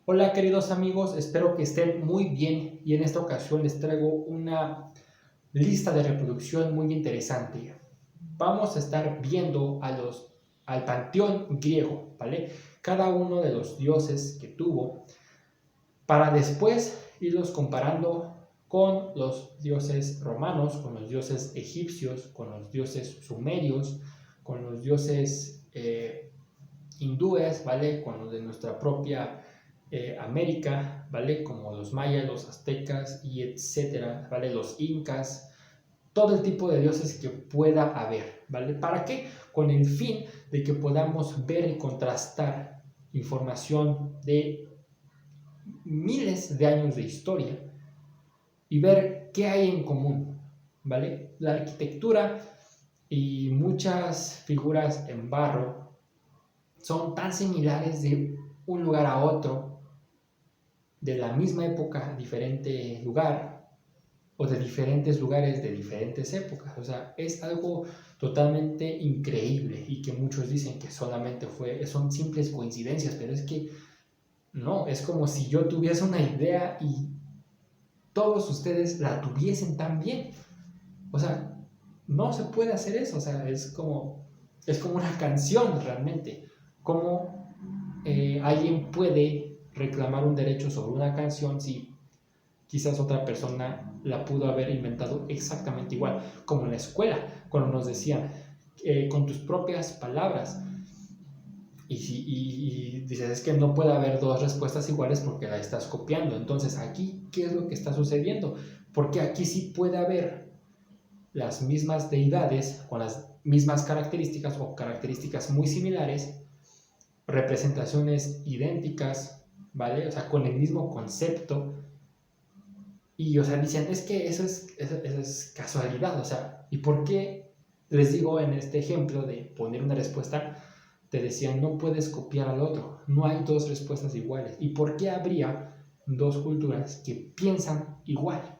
Hola queridos amigos, espero que estén muy bien y en esta ocasión les traigo una lista de reproducción muy interesante. Vamos a estar viendo al panteón griego, ¿vale? Cada uno de los dioses que tuvo para después irlos comparando con los dioses romanos, con los dioses egipcios, con los dioses sumerios, con los dioses hindúes, ¿vale? Con los de nuestra propia América, ¿vale? Como los mayas, los aztecas y etcétera, ¿vale? Los incas, todo el tipo de dioses que pueda haber, ¿vale? ¿Para qué? Con el fin de que podamos ver y contrastar información de miles de años de historia y ver qué hay en común, ¿vale? La arquitectura y muchas figuras en barro son tan similares de un lugar a otro, de la misma época, diferente lugar, o de diferentes lugares de diferentes épocas. O sea, es algo totalmente increíble y que muchos dicen que solamente son simples coincidencias, pero es que no, es como si yo tuviese una idea y todos ustedes la tuviesen también. O sea, no se puede hacer eso, o sea, es como una canción realmente. Como alguien puede reclamar un derecho sobre una canción si quizás otra persona la pudo haber inventado exactamente igual, como en la escuela, cuando nos decían con tus propias palabras. Y dices, es que no puede haber dos respuestas iguales porque la estás copiando. Entonces, aquí, ¿qué es lo que está sucediendo? Porque aquí sí puede haber las mismas deidades con las mismas características o características muy similares, representaciones idénticas, ¿vale? O sea, con el mismo concepto. Y, o sea, dicen, es que eso es casualidad, o sea, ¿y por qué les digo en este ejemplo de poner una respuesta? Te decían, no puedes copiar al otro, no hay dos respuestas iguales. ¿Y por qué habría dos culturas que piensan igual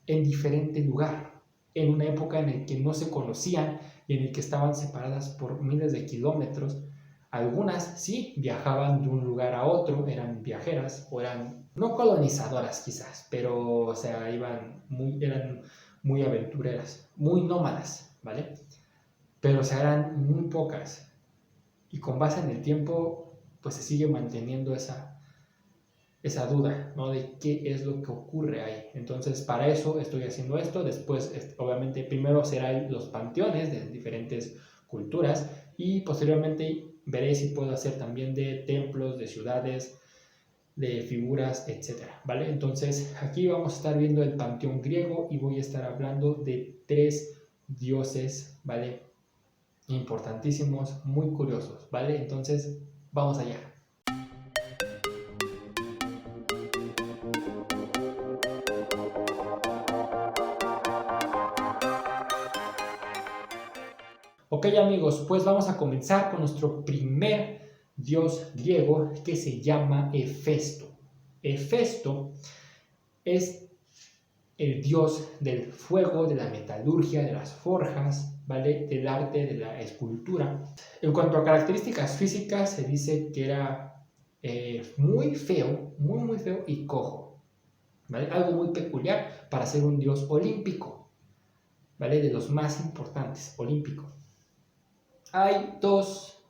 en diferente lugar, en una época en la que no se conocían y en la que estaban separadas por miles de kilómetros? Algunas sí viajaban de un lugar a otro, eran viajeras o eran no colonizadoras quizás, pero o sea, eran muy aventureras, muy nómadas, ¿vale? Pero o sea, eran muy pocas y con base en el tiempo pues se sigue manteniendo esa duda, ¿no? De qué es lo que ocurre ahí. Entonces, para eso estoy haciendo esto. Después, obviamente, primero serán los panteones de diferentes culturas y posteriormente veré si puedo hacer también de templos, de ciudades, de figuras, etcétera, ¿vale? Entonces, aquí vamos a estar viendo el panteón griego y voy a estar hablando de tres dioses, ¿vale? Importantísimos, muy curiosos, ¿vale? Entonces, vamos allá. Ok amigos, pues vamos a comenzar con nuestro primer dios griego que se llama Hefesto. Hefesto es el dios del fuego, de la metalurgia, de las forjas, ¿vale? Del arte, de la escultura. En cuanto a características físicas, se dice que era muy feo, muy feo y cojo, ¿vale? Algo muy peculiar para ser un dios olímpico, ¿vale? De los más importantes, olímpico. Hay dos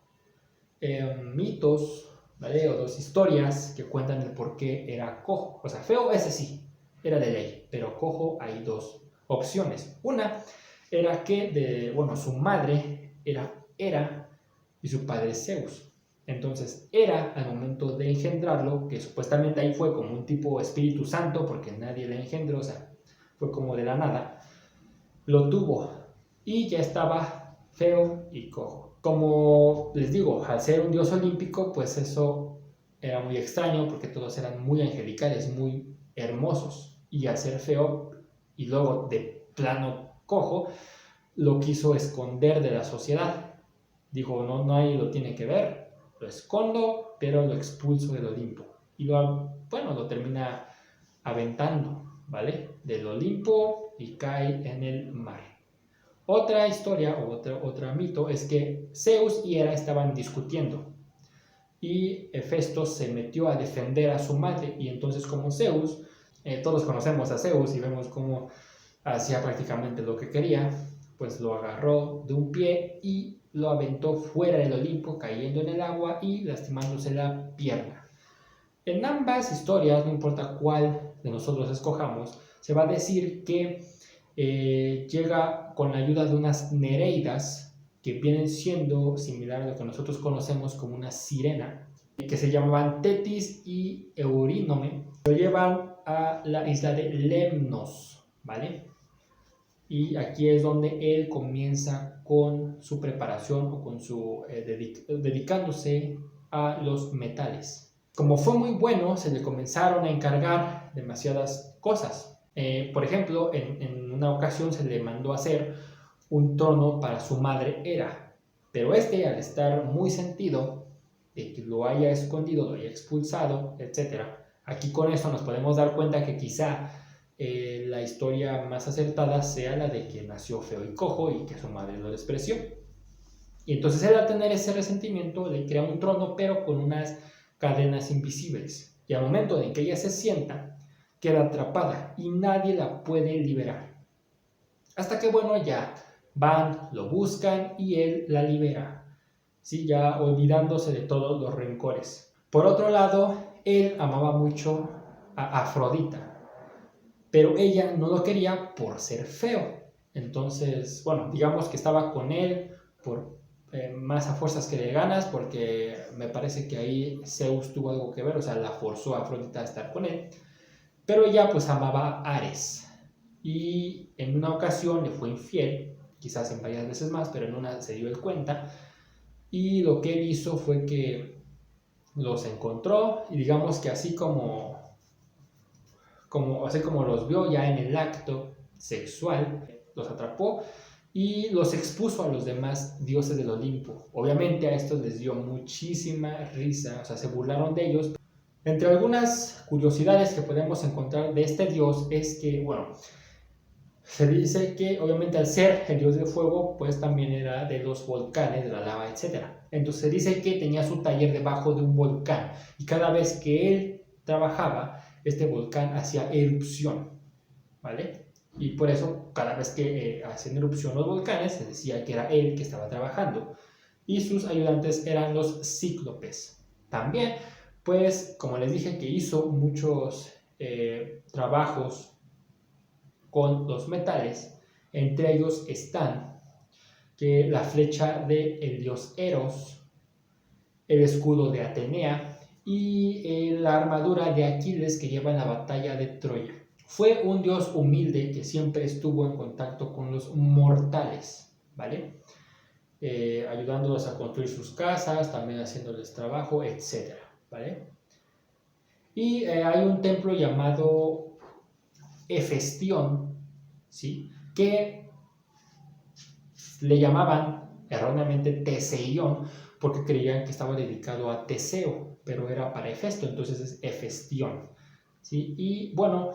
mitos, ¿vale? O dos historias que cuentan el por qué era cojo. O sea, feo ese sí, era de ley, pero cojo hay dos opciones. Una era que, bueno, su madre era Hera y su padre Zeus. Entonces, Hera, al momento de engendrarlo, que supuestamente ahí fue como un tipo Espíritu Santo, porque nadie le engendró, o sea, fue como de la nada, lo tuvo y ya estaba feo y cojo. Como les digo, al ser un dios olímpico, pues eso era muy extraño porque todos eran muy angelicales, muy hermosos. Y al ser feo y luego de plano cojo, lo quiso esconder de la sociedad. Dijo, no, nadie lo tiene que ver, lo escondo, pero lo expulso del Olimpo. Y lo termina aventando, ¿vale? Del Olimpo y cae en el mar. Otra historia o otro mito es que Zeus y Hera estaban discutiendo y Hefesto se metió a defender a su madre, y entonces como Zeus, todos conocemos a Zeus y vemos cómo hacía prácticamente lo que quería, pues lo agarró de un pie y lo aventó fuera del Olimpo, cayendo en el agua y lastimándose la pierna. En ambas historias, no importa cuál de nosotros escojamos, se va a decir que llega con la ayuda de unas nereidas que vienen siendo similar a lo que nosotros conocemos como una sirena, que se llamaban Tetis y Eurínome. Lo llevan a la isla de Lemnos, ¿vale? Y aquí es donde él comienza con su preparación o con su dedicándose a los metales. Como fue muy bueno, se le comenzaron a encargar demasiadas cosas. Por ejemplo, en una ocasión se le mandó hacer un trono para su madre Hera, pero este, al estar muy sentido de que lo haya escondido, lo haya expulsado, etc., aquí con esto nos podemos dar cuenta que quizá la historia más acertada sea la de que nació feo y cojo y que su madre lo despreció. Y entonces él, al tener ese resentimiento, le crea un trono, pero con unas cadenas invisibles. Y al momento en que ella se sienta, queda atrapada y nadie la puede liberar. Hasta que, bueno, ya van, lo buscan y él la libera, ¿sí? Ya olvidándose de todos los rencores. Por otro lado, él amaba mucho a Afrodita, pero ella no lo quería por ser feo. Entonces, bueno, digamos que estaba con él por más a fuerzas que de ganas, porque me parece que ahí Zeus tuvo algo que ver, o sea, la forzó a Afrodita a estar con él, pero ella pues amaba a Ares, y en una ocasión le fue infiel, quizás en varias veces más, pero en una se dio el cuenta, y lo que él hizo fue que los encontró, y digamos que así como los vio ya en el acto sexual, los atrapó y los expuso a los demás dioses del Olimpo. Obviamente a estos les dio muchísima risa, o sea, se burlaron de ellos. Entre algunas curiosidades que podemos encontrar de este dios es que, bueno, se dice que obviamente al ser el dios del fuego, pues también era de los volcanes, de la lava, etc. Entonces se dice que tenía su taller debajo de un volcán, y cada vez que él trabajaba, este volcán hacía erupción, ¿vale? Y por eso cada vez que hacían erupción los volcanes, se decía que era él que estaba trabajando. Y sus ayudantes eran los cíclopes. También, pues, como les dije, que hizo muchos trabajos con los metales. Entre ellos están que la flecha del dios Eros, el escudo de Atenea y la armadura de Aquiles que lleva en la batalla de Troya. Fue un dios humilde que siempre estuvo en contacto con los mortales, ¿vale? Ayudándolos a construir sus casas, también haciéndoles trabajo, etc., ¿vale? Y hay un templo llamado Hefestión, ¿sí?, que le llamaban erróneamente Teseión, porque creían que estaba dedicado a Teseo, pero era para Hefesto, entonces es Hefestión, ¿sí? Y bueno,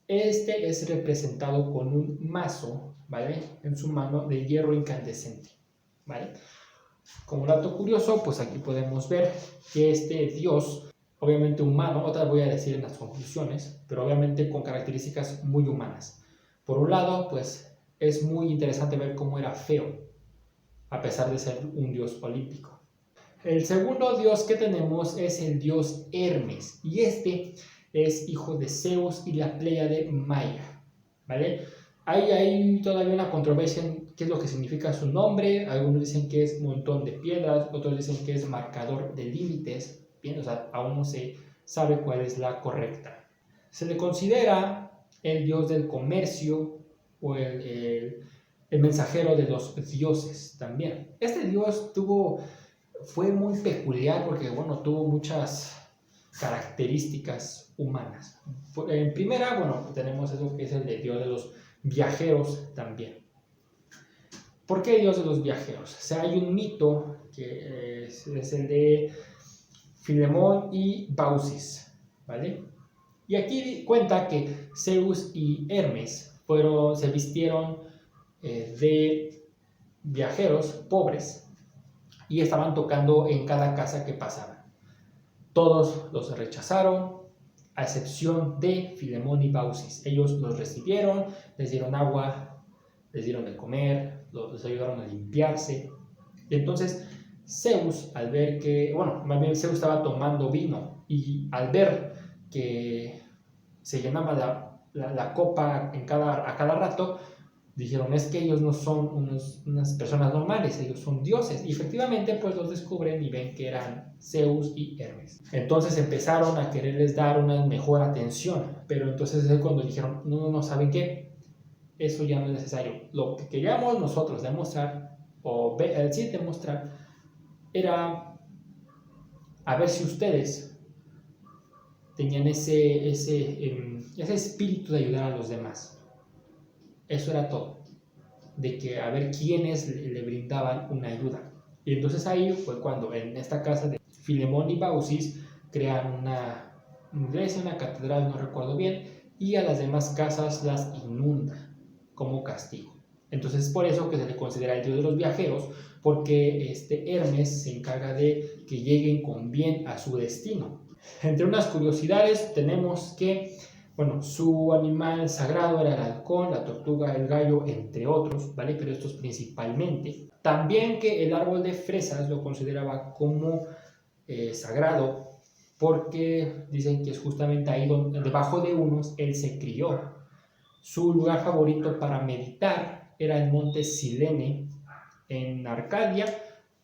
este es representado con un mazo, ¿vale?, en su mano de hierro incandescente, ¿vale? Como dato curioso, pues aquí podemos ver que este dios, obviamente humano, otra voy a decir en las conclusiones, pero obviamente con características muy humanas. Por un lado, pues es muy interesante ver cómo era feo, a pesar de ser un dios olímpico. El segundo dios que tenemos es el dios Hermes, y este es hijo de Zeus y la Pléyade Maya, ¿vale? Hay todavía una controversia en qué es lo que significa su nombre. Algunos dicen que es montón de piedras, otros dicen que es marcador de límites. Bien, o sea, aún no se sabe cuál es la correcta. Se le considera el dios del comercio o el mensajero de los dioses también. Este dios fue muy peculiar porque, bueno, tuvo muchas características humanas. En primera, bueno, tenemos eso que es el de dios de los viajeros también. ¿Por qué dios de los viajeros? O sea, hay un mito que es el de Filemón y Baucis, ¿vale? Y aquí cuenta que Zeus y Hermes se vistieron de viajeros pobres y estaban tocando en cada casa que pasaban. Todos los rechazaron, a excepción de Filemón y Baucis. Ellos los recibieron, les dieron agua, les dieron de comer, los ayudaron a limpiarse. Y entonces Zeus, al ver que, bueno, más bien Zeus estaba tomando vino, y al ver que se llenaba la copa a cada rato, dijeron, es que ellos no son unas personas normales, ellos son dioses. Y efectivamente, pues los descubren y ven que eran Zeus y Hermes. Entonces empezaron a quererles dar una mejor atención, pero entonces es cuando dijeron, no, ¿saben qué? Eso ya no es necesario. Lo que queríamos nosotros demostrar, o sí demostrar, era a ver si ustedes tenían ese espíritu de ayudar a los demás. Eso era todo, de que a ver quiénes le brindaban una ayuda. Y entonces ahí fue cuando en esta casa de Filemón y Baucis crean una iglesia, una catedral, no recuerdo bien, y a las demás casas las inunda como castigo. Entonces es por eso que se le considera el dios de los viajeros, porque Hermes se encarga de que lleguen con bien a su destino. Entre unas curiosidades tenemos que, bueno, su animal sagrado era el halcón, la tortuga, el gallo, entre otros, ¿vale? Pero estos principalmente. También que el árbol de fresas lo consideraba como sagrado, porque dicen que es justamente ahí donde, debajo de unos, él se crió. Su lugar favorito para meditar era el monte Silene, en Arcadia,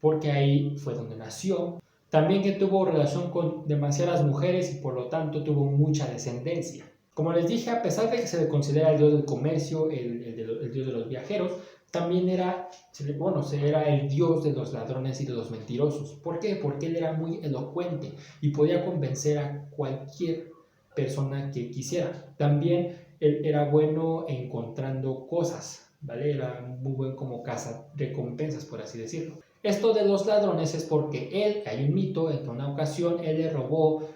porque ahí fue donde nació. También que tuvo relación con demasiadas mujeres y por lo tanto tuvo mucha descendencia. Como les dije, a pesar de que se le considera el dios del comercio, el dios de los viajeros, también era el dios de los ladrones y de los mentirosos. ¿Por qué? Porque él era muy elocuente y podía convencer a cualquier persona que quisiera. También él era bueno encontrando cosas, ¿vale? Era muy buen como cazarrecompensas, por así decirlo. Esto de los ladrones es porque hay un mito en que una ocasión él le robó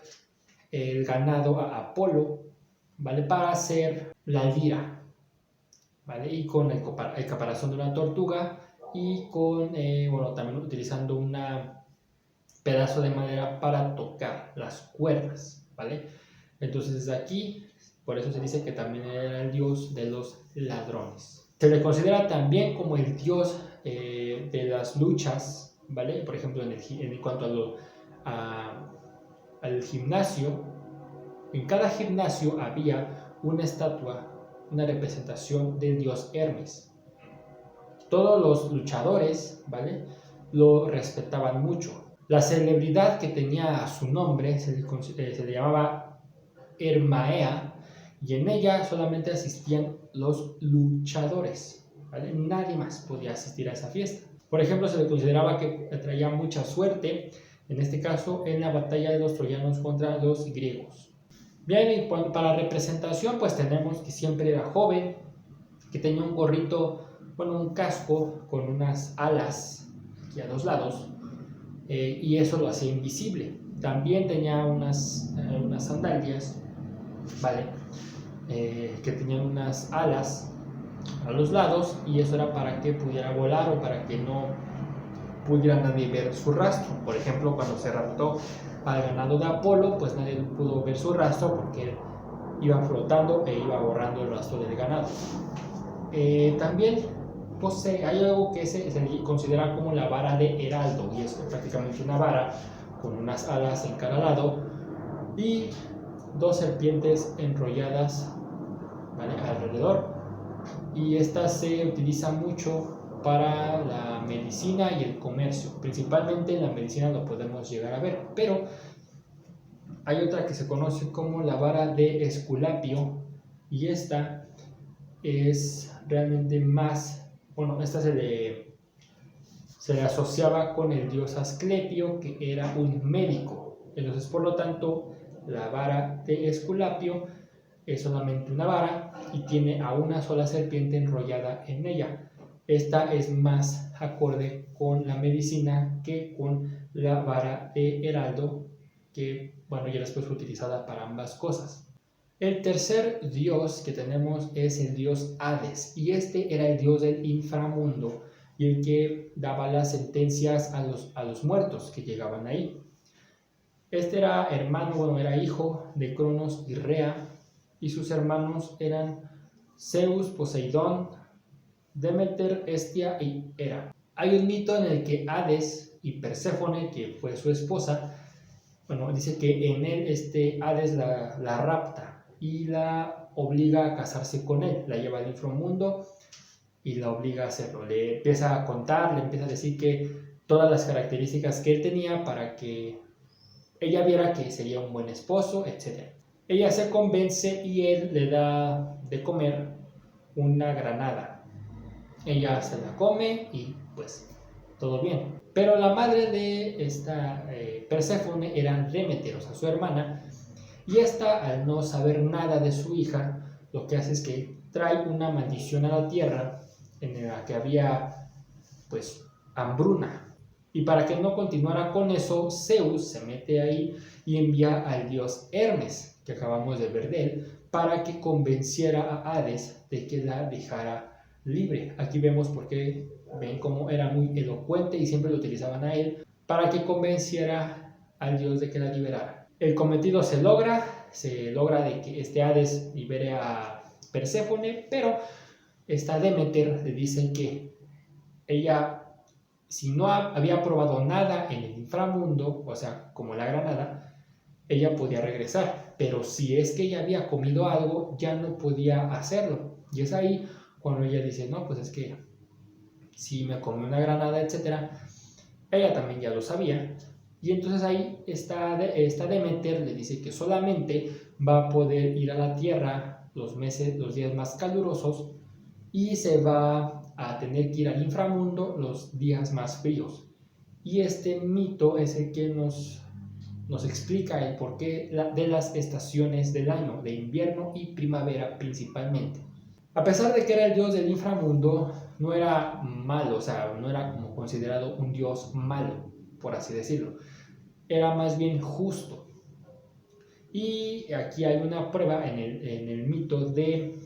el ganado a Apolo, ¿vale? Para hacer la lira, ¿vale? Y con el caparazón de una tortuga y con, también utilizando un pedazo de madera para tocar las cuerdas, ¿vale? Entonces desde aquí, por eso se dice que también era el dios de los ladrones. Se le considera también como el dios de las luchas, ¿vale? Por ejemplo, en cuanto al gimnasio, en cada gimnasio había una estatua, una representación del dios Hermes. Todos los luchadores, ¿vale?, lo respetaban mucho. La celebridad que tenía a su nombre se le llamaba Hermaea, y en ella solamente asistían los luchadores, ¿vale? Nadie más podía asistir a esa fiesta. Por ejemplo, se le consideraba que traía mucha suerte, en este caso en la batalla de los troyanos contra los griegos. Bien, y para representación, pues tenemos que siempre era joven, que tenía un gorrito, un casco con unas alas aquí a los lados, y eso lo hacía invisible. También tenía unas sandalias, ¿vale? Que tenían unas alas a los lados, y eso era para que pudiera volar o para que no pudiera nadie ver su rastro. Por ejemplo, cuando se raptó al ganado de Apolo, pues nadie pudo ver su rastro porque él iba flotando e iba borrando el rastro del ganado. También hay algo que se considera como la vara de heraldo, y es prácticamente una vara con unas alas en cada lado y dos serpientes enrolladas, ¿vale?, alrededor. Y esta se utiliza mucho para la medicina y el comercio. Principalmente en la medicina lo podemos llegar a ver, pero hay otra que se conoce como la vara de Esculapio, y esta es realmente más, esta se le asociaba con el dios Asclepio, que era un médico. Entonces, por lo tanto, la vara de Esculapio es solamente una vara y tiene a una sola serpiente enrollada en ella. Esta es más acorde con la medicina que con la vara de heraldo, que ya después fue utilizada para ambas cosas. El tercer dios que tenemos es el dios Hades, y este era el dios del inframundo y el que daba las sentencias a los muertos que llegaban ahí. Este era hermano, bueno, era hijo de Cronos y Rea, y sus hermanos eran Zeus, Poseidón, Demeter, Hestia y Hera. Hay un mito en el que Hades y Perséfone, que fue su esposa, bueno, dice que en él Hades la rapta y la obliga a casarse con él, la lleva al inframundo y la obliga a hacerlo. Le empieza a contar, le empieza a decir que todas las características que él tenía para que ella viera que sería un buen esposo, etc. Ella se convence y él le da de comer una granada. Ella se la come y pues todo bien. Pero la madre de esta Perséfone era Demeter, o sea, su hermana, y esta, al no saber nada de su hija, lo que hace es que trae una maldición a la tierra en la que había pues hambruna. Y para que no continuara con eso, Zeus se mete ahí y envía al dios Hermes, que acabamos de ver de él, para que convenciera a Hades de que la dejara libre. Aquí vemos por qué ven cómo era muy elocuente y siempre lo utilizaban a él para que convenciera al dios de que la liberara. El cometido se logra de que Hades libere a Perséfone, pero esta Demeter le dice que ella, si no había probado nada en el inframundo, o sea, como la granada, ella podía regresar, pero si es que ella había comido algo, ya no podía hacerlo. Y es ahí cuando ella dice, no, pues es que si me comí una granada, etc. Ella también ya lo sabía. Y entonces ahí esta Demeter le dice que solamente va a poder ir a la Tierra los días más calurosos y se va a tener que ir al inframundo los días más fríos. Y este mito es el que nos explica el porqué de las estaciones del año, de invierno y primavera principalmente. A pesar de que era el dios del inframundo, no era malo, o sea, no era como considerado un dios malo, por así decirlo. Era más bien justo. Y aquí hay una prueba en el mito de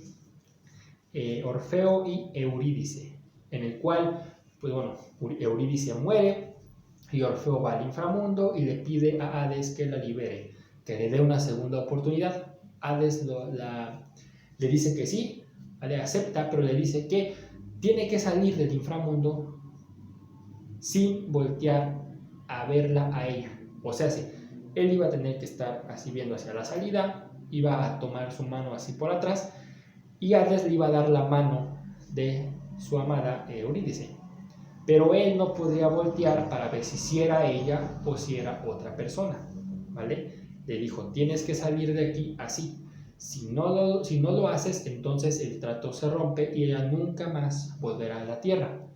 Orfeo y Eurídice, en el cual, pues bueno, Eurídice muere y Orfeo va al inframundo y le pide a Hades que la libere, que le dé una segunda oportunidad. Hades le dice que sí, le acepta, pero le dice que tiene que salir del inframundo sin voltear a verla a ella. O sea, sí, él iba a tener que estar así viendo hacia la salida, iba a tomar su mano así por atrás y Hades le iba a dar la mano de su amada Eurídice. Pero él no podría voltear para ver si era ella o si era otra persona, ¿vale? Le dijo, tienes que salir de aquí así. Si no lo haces, entonces el trato se rompe y ella nunca más volverá a la tierra.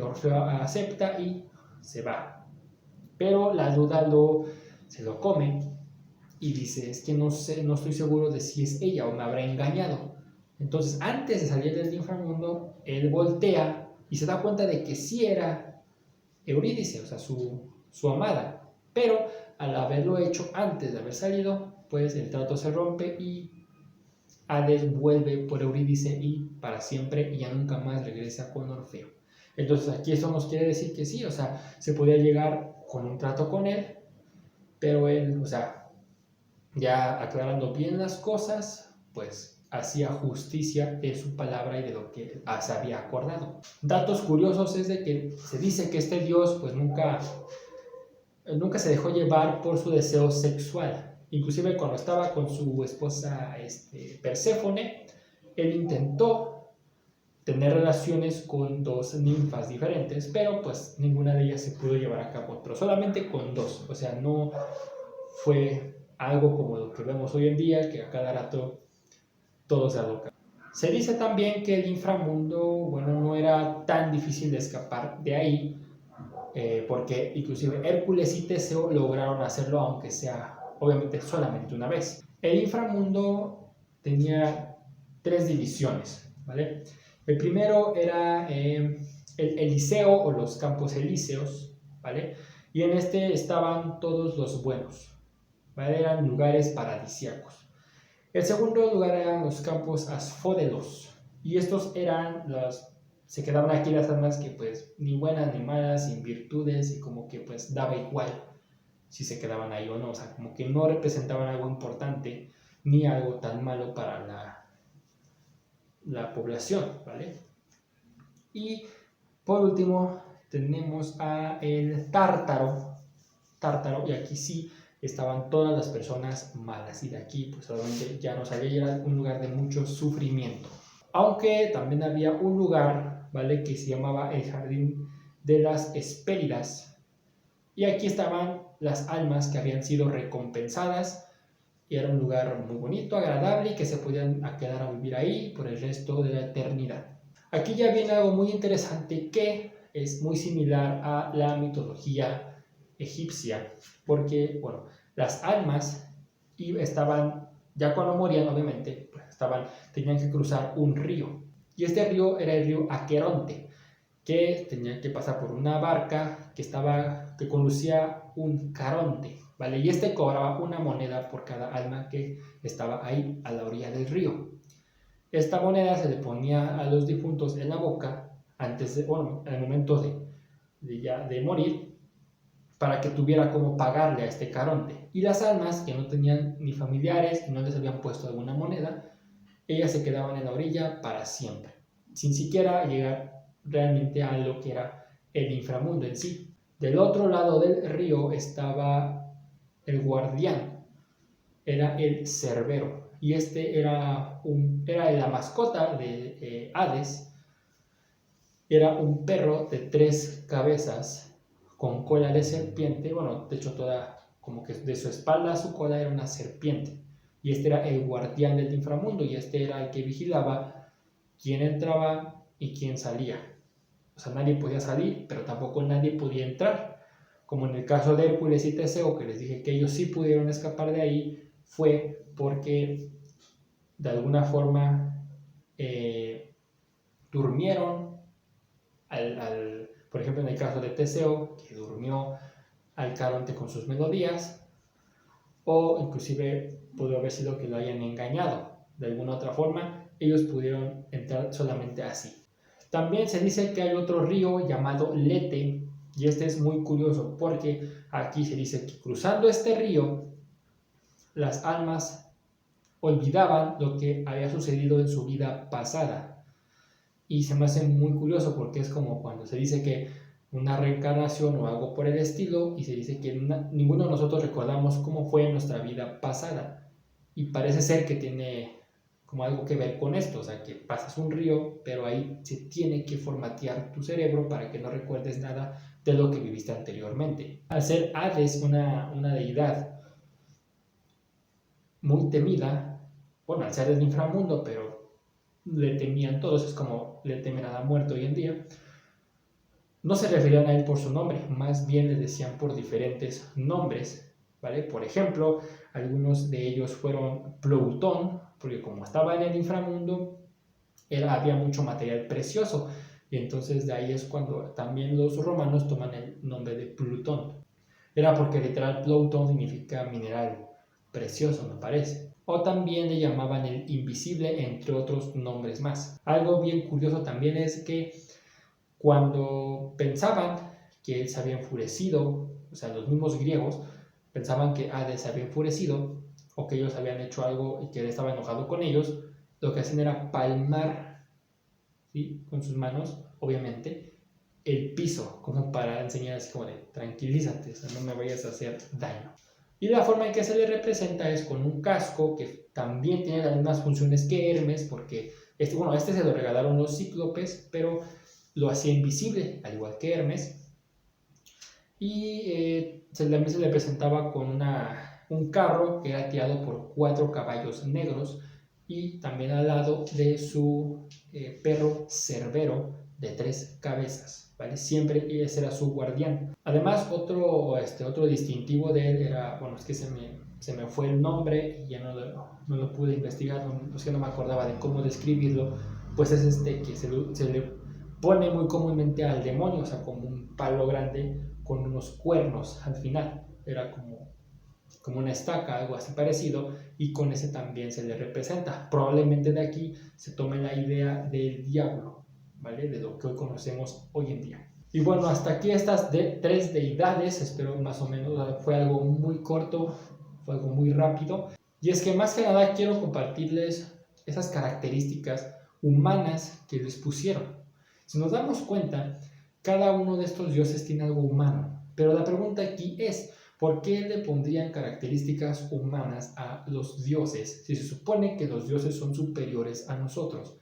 Orfeo acepta y se va. Pero la duda se lo come y dice, es que no sé, no estoy seguro de si es ella o me habrá engañado. Entonces, antes de salir del inframundo, él voltea y se da cuenta de que sí era Eurídice, o sea, su amada. Pero al haberlo hecho antes de haber salido, pues el trato se rompe y Hades vuelve por Eurídice y para siempre y ya nunca más regresa con Orfeo. Entonces aquí eso nos quiere decir que sí, o sea, se podía llegar con un trato con él, pero él, o sea, ya aclarando bien las cosas, pues hacía justicia de su palabra y de lo que se había acordado. Datos curiosos es de que se dice que este dios pues nunca se dejó llevar por su deseo sexual. Inclusive cuando estaba con su esposa Perséfone, él intentó tener relaciones con dos ninfas diferentes, pero pues ninguna de ellas se pudo llevar a cabo, pero solamente con dos. O sea, no fue algo como lo que vemos hoy en día, que a cada rato todo se aloca. Se dice también que el inframundo, bueno, no era tan difícil de escapar de ahí, porque inclusive Hércules y Teseo lograron hacerlo, aunque sea obviamente solamente una vez. El inframundo tenía 3 divisiones, ¿vale? El primero era el Eliseo o los campos elíseos, ¿vale? Y en este estaban todos los buenos, ¿vale? Eran lugares paradisíacos. El segundo lugar eran los campos asfódelos, y estos eran se quedaban aquí las almas que pues ni buenas ni malas, sin virtudes y como que pues daba igual. si se quedaban ahí o no, o sea, como que no representaban algo importante ni algo tan malo para la población, ¿vale? Y por último tenemos a el Tártaro, y aquí sí estaban todas las personas malas, y de aquí pues obviamente ya no sabía, y era un lugar de mucho sufrimiento. Aunque también había un lugar, ¿vale?, que se llamaba el Jardín de las Hespéridas, y aquí estaban las almas que habían sido recompensadas, y era un lugar muy bonito, agradable, y que se podían quedar a vivir ahí por el resto de la eternidad. Aquí ya viene algo muy interesante que es muy similar a la mitología egipcia, porque, bueno, las almas estaban, ya cuando morían, obviamente, pues tenían que cruzar un río, y este río era el río Aqueronte, que tenía que pasar por una barca que conducía un caronte, ¿vale? Y este cobraba una moneda por cada alma que estaba ahí a la orilla del río. Esta moneda se le ponía a los difuntos en la boca al momento de morir, para que tuviera cómo pagarle a este caronte. Y las almas que no tenían ni familiares y no les habían puesto alguna moneda, ellas se quedaban en la orilla para siempre, sin siquiera llegar realmente a lo que era el inframundo en sí. Del otro lado del río estaba el guardián, era el Cerbero, y este era la mascota de Hades. Era un perro de 3 cabezas con cola de serpiente, bueno, de hecho toda, como que de su espalda a su cola era una serpiente, y este era el guardián del inframundo, y este era el que vigilaba quién entraba y quién salía. O sea, nadie podía salir, pero tampoco nadie podía entrar. Como en el caso de Hércules y Teseo, que les dije que ellos sí pudieron escapar de ahí, fue porque de alguna forma durmieron por ejemplo, en el caso de Teseo, que durmió al Caronte con sus melodías, o inclusive pudo haber sido que lo hayan engañado. De alguna otra forma, ellos pudieron entrar solamente así. También se dice que hay otro río llamado Lete, y este es muy curioso porque aquí se dice que cruzando este río, las almas olvidaban lo que había sucedido en su vida pasada. Y se me hace muy curioso porque es como cuando se dice que una reencarnación o algo por el estilo, y se dice que ninguno de nosotros recordamos cómo fue nuestra vida pasada. Y parece ser que tiene como algo que ver con esto, o sea, que pasas un río, pero ahí se tiene que formatear tu cerebro para que no recuerdes nada de lo que viviste anteriormente. Al ser Hades una deidad muy temida, bueno, al ser del inframundo, pero le temían todos, es como le temen a la muerte hoy en día, no se referían a él por su nombre, más bien le decían por diferentes nombres, ¿vale? Por ejemplo, algunos de ellos fueron Plutón, porque como estaba en el inframundo, había mucho material precioso, y entonces de ahí es cuando también los romanos toman el nombre de Plutón. Era porque literal Plutón significa mineral precioso, me parece. O también le llamaban el invisible, entre otros nombres más. Algo bien curioso también es que cuando pensaban que él se había enfurecido, o sea, los mismos griegos pensaban que Hades se había enfurecido o que ellos habían hecho algo y que él estaba enojado con ellos, lo que hacían era palmar, ¿sí?, con sus manos, obviamente, el piso, como para enseñar así como de tranquilízate, o sea, no me vayas a hacer daño. Y la forma en que se le representa es con un casco que también tiene las mismas funciones que Hermes, porque este se lo regalaron los cíclopes, pero lo hacía invisible, al igual que Hermes. Y también se le presentaba con un carro que era tirado por 4 caballos negros, y también al lado de su perro Cerbero de 3 cabezas, ¿vale? Siempre ese era su guardián. Además, otro distintivo de él era, bueno, es que se me fue el nombre y ya no lo pude investigar, es que no me acordaba de cómo describirlo, pues es que se le pone muy comúnmente al demonio, o sea, como un palo grande con unos cuernos al final, era como una estaca, algo así parecido, y con ese también se le representa. Probablemente de aquí se tome la idea del diablo, ¿vale? De lo que hoy conocemos hoy en día. Y bueno, hasta aquí estas tres deidades, espero más o menos, fue algo muy corto, fue algo muy rápido. Y es que más que nada quiero compartirles esas características humanas que les pusieron. Si nos damos cuenta, cada uno de estos dioses tiene algo humano, pero la pregunta aquí es, ¿por qué le pondrían características humanas a los dioses si se supone que los dioses son superiores a nosotros?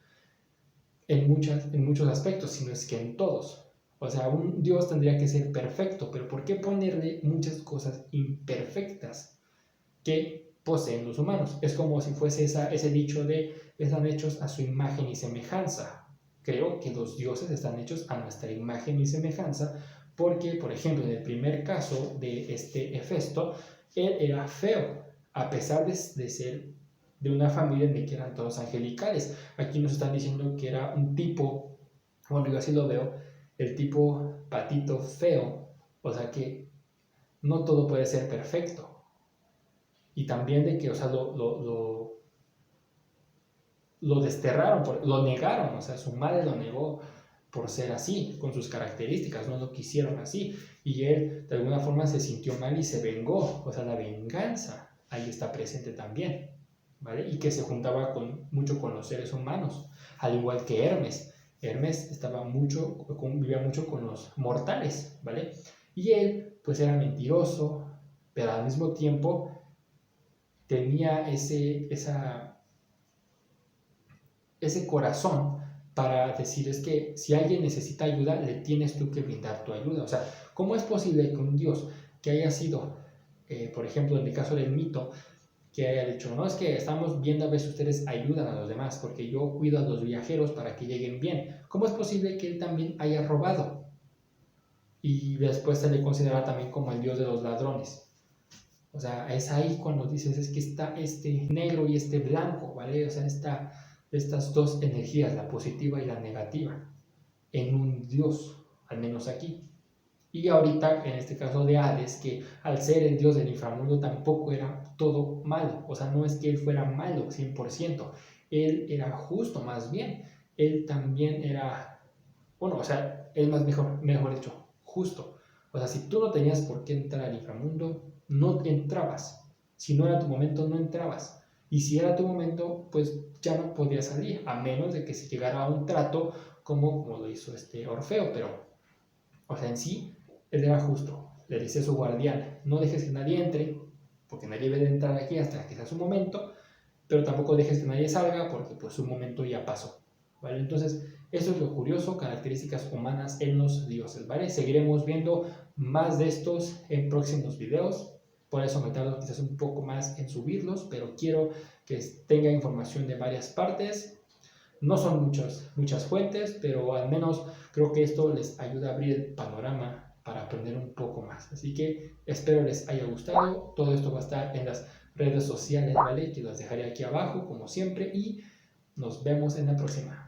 En muchos aspectos, si no es que en todos. O sea, un Dios tendría que ser perfecto, pero ¿por qué ponerle muchas cosas imperfectas que poseen los humanos? Es como si fuese ese dicho de están hechos a su imagen y semejanza. Creo que los dioses están hechos a nuestra imagen y semejanza porque, por ejemplo, en el primer caso de este Hefesto, él era feo, a pesar de ser de una familia en la que eran todos angelicales. Aquí nos están diciendo que era un tipo, bueno, yo así lo veo, el tipo patito feo, o sea que no todo puede ser perfecto. Y también de que, o sea, lo desterraron, lo negaron, o sea, su madre lo negó por ser así, con sus características, no lo quisieron así. Y él de alguna forma se sintió mal y se vengó, o sea, la venganza ahí está presente también, ¿vale? Y que se juntaba mucho con los seres humanos, al igual que Hermes. Hermes vivía mucho con los mortales, ¿vale? Y él, pues era mentiroso, pero al mismo tiempo tenía ese corazón para decir es que si alguien necesita ayuda, le tienes tú que brindar tu ayuda. O sea, ¿cómo es posible que un Dios que haya sido, por ejemplo, en el caso del mito, que haya dicho, no, es que estamos viendo a ver si ustedes ayudan a los demás, porque yo cuido a los viajeros para que lleguen bien? ¿Cómo es posible que él también haya robado? Y después se le considera también como el Dios de los ladrones. O sea, es ahí cuando dices, es que está este negro y este blanco, ¿vale? O sea, estas dos energías, la positiva y la negativa, en un Dios, al menos aquí. Y ahorita, en este caso de Hades, que al ser el dios del inframundo tampoco era todo malo. O sea, no es que él fuera malo 100%, él era justo más bien. Él también era, bueno, o sea, él mejor dicho, justo. O sea, si tú no tenías por qué entrar al inframundo, no entrabas. Si no era tu momento, no entrabas. Y si era tu momento, pues ya no podías salir, a menos de que se llegara a un trato como lo hizo este Orfeo. Pero, o sea, en sí, él era justo. Le decía a su guardián, no dejes que nadie entre, porque nadie debe de entrar aquí hasta que sea su momento, pero tampoco dejes que nadie salga, porque pues su momento ya pasó, ¿vale? Entonces, eso es lo curioso, características humanas en los dioses, ¿vale? Seguiremos viendo más de estos en próximos videos. Por eso me tardo quizás un poco más en subirlos, pero quiero que tenga información de varias partes. No son muchas fuentes, pero al menos creo que esto les ayuda a abrir el panorama para aprender un poco más. Así que espero les haya gustado. Todo esto va a estar en las redes sociales, ¿vale? Que las dejaré aquí abajo, como siempre, y nos vemos en la próxima.